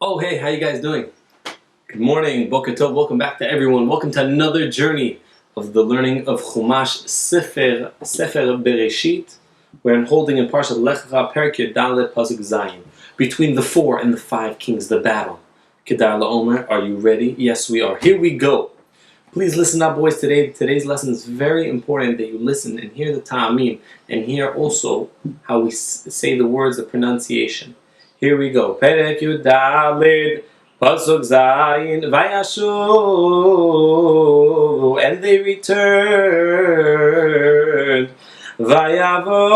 Oh, hey, how you guys doing? Good morning, Boker Tov. Welcome back to everyone. Welcome to another journey of the learning of Chumash Sefer Bereshit. We're holding in Parshat Lech Lecha, Perek Dalet, Pasuk Zayin. Between the 4 and the 5 kings, the battle. Kedar LaOmer, are you ready? Yes, we are. Here we go. Please listen up, boys. Today's lesson is very important that you listen and hear the ta'amim and hear also how we say the words, the pronunciation. Here we go. Perek Dalet, Pasuk Zayin, Vayashuv, and they returned. Vayavo,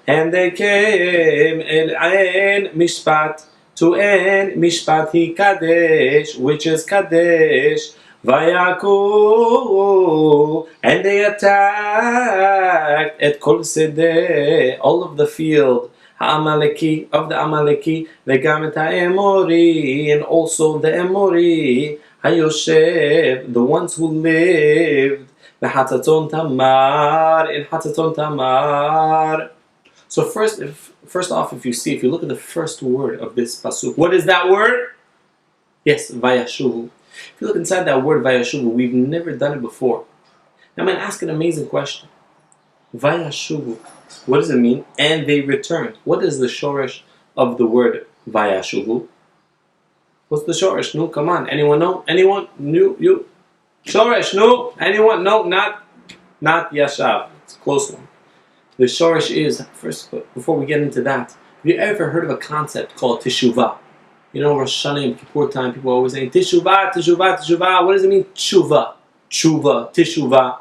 and they came, and En Mishpat, to En Mishpat Hi Kadesh, which is Kadesh. Vayaku, and they attacked at Kol Sedeh, all of the field. Ha'amaleki, of the Amaleki, vegam et ha'emori, and also the Emori, Hayoshev, the ones who lived, v'hatzaton tamar, in Hatzaton Tamar. So first off, if you look at the first word of this pasuk, what is that word? Yes, Vayashuvu. If you look inside that word Vayashuvu, we've never done it before. Now I'm going to ask an amazing question. Vayashuvu, what does it mean? And they returned. What is the shoresh of the word Vayashuvu? What's the shoresh? No, come on. Anyone know? Anyone? You? Shoresh, no? Anyone? No, not Yashav. It's a close one. The shoresh is, first, before we get into that, have you ever heard of a concept called Teshuvah? You know, Rosh Hashanah and Kippur time, people are always saying, Teshuvah, Teshuvah, Teshuvah. What does it mean? Tshuva, Teshuvah.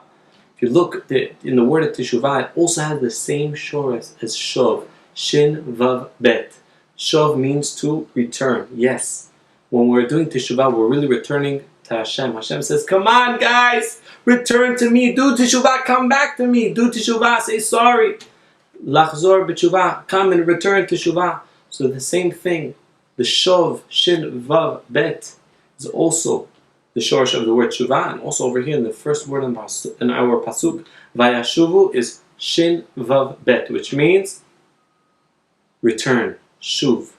If you look in the word of Teshuvah, it also has the same shoresh as Shov, Shin, Vav, Bet. Shov means to return. Yes. When we're doing Teshuvah, we're really returning to Hashem. Hashem says, come on, guys, return to me. Do Teshuvah, come back to me. Do Teshuvah, say sorry. Lachzor b'Teshuvah, come and return to Teshuvah. So the same thing. The Shov, Shin, Vav, Bet is also the shoresh of the word Shuvah, and also over here in the first word in our pasuk, Vayashuvu is Shin, Vav, Bet, which means return, Shuv.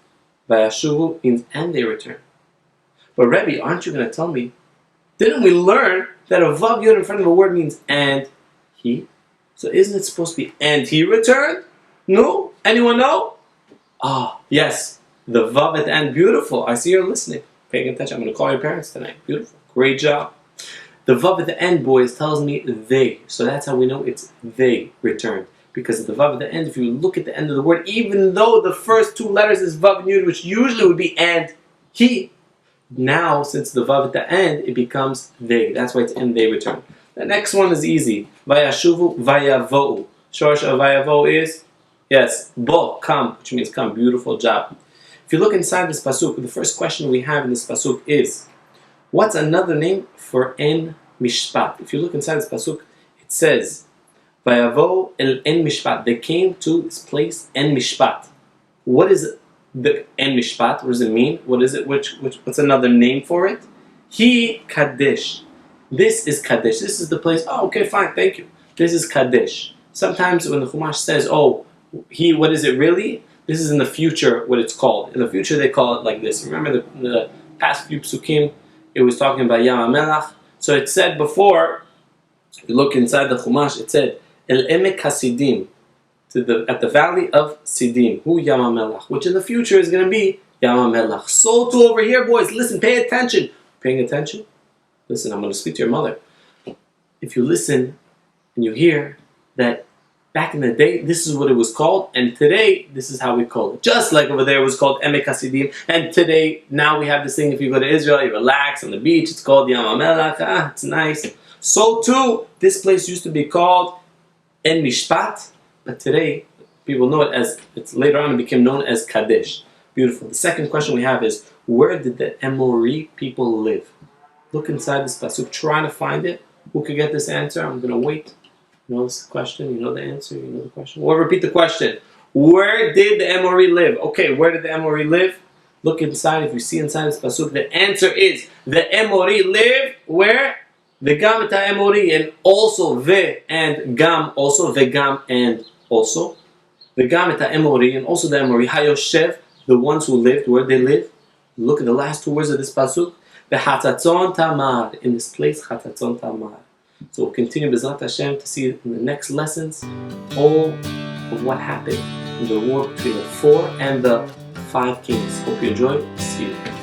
Vayashuvu means and they return. But Rebbe, aren't you going to tell me, didn't we learn that a Vav Yud in front of a word means and he? So isn't it supposed to be and he returned? No? Anyone know? Yes. The Vav at the end, beautiful. I see you're listening, paying attention. I'm going to call your parents tonight. Beautiful. Great job. The Vav at the end, boys, tells me they. So that's how we know it's they returned. Because the Vav at the end, if you look at the end of the word, even though the first two letters is Vav and Yud, which usually would be and he, now, since the Vav at the end, it becomes they. That's why it's and they return. The next one is easy. Vayashuvu, Vayavo'u. Shoresh of Vayavo is, yes, bo, come, which means come. Beautiful job. If you look inside this pasuk, the first question we have in this pasuk is, what's another name for En Mishpat? If you look inside this pasuk, it says, Vayavo el En Mishpat. They came to this place, En Mishpat. What is the En Mishpat? What does it mean? What is it? What's another name for it? He Kadesh. This is Kadesh. This is the place. Oh, okay, fine, thank you. This is Kadesh. Sometimes when the Chumash says, he, what is it really? This is in the future what it's called. In the future they call it like this. Remember the past few psukim, it was talking about Yam HaMelach. So it said before, if you look inside the Chumash, it said, El Emek HaSidim, at the valley of Sidim, Hu Yam HaMelach, which in the future is going to be Yam HaMelach. So too over here, boys, listen, pay attention. Paying attention? Listen, I'm going to speak to your mother. If you listen and you hear that back in the day, this is what it was called, and today, this is how we call it. Just like over there, it was called Emek HaSidim, and today, now we have this thing, if you go to Israel, you relax on the beach, it's called Yam HaMelach, it's nice. So too, this place used to be called En Mishpat, but today, people know it as, it's later on, it became known as Kadesh. Beautiful. The second question we have is, where did the Emori people live? Look inside this pasuk, trying to find it. Who could get this answer? I'm going to wait. You know this question? You know the answer? You know the question? We'll repeat the question. Where did the Emori live? Okay, where did the Emori live? Look inside. If you see inside this pasuk, the answer is the Emori lived where? Vegam et Emori, and also ve and gam, also vegam and also. Vegam et Emori, and also the Emori. Hayoshev, the ones who lived, where they live? Look at the last 2 words of this pasuk. V'chatatzon tamar. In this place, chatatzon tamar. So we'll continue B'ezrat Hashem to see in the next lessons all of what happened in the war between the 4 and the 5 kings. Hope you enjoyed. See you.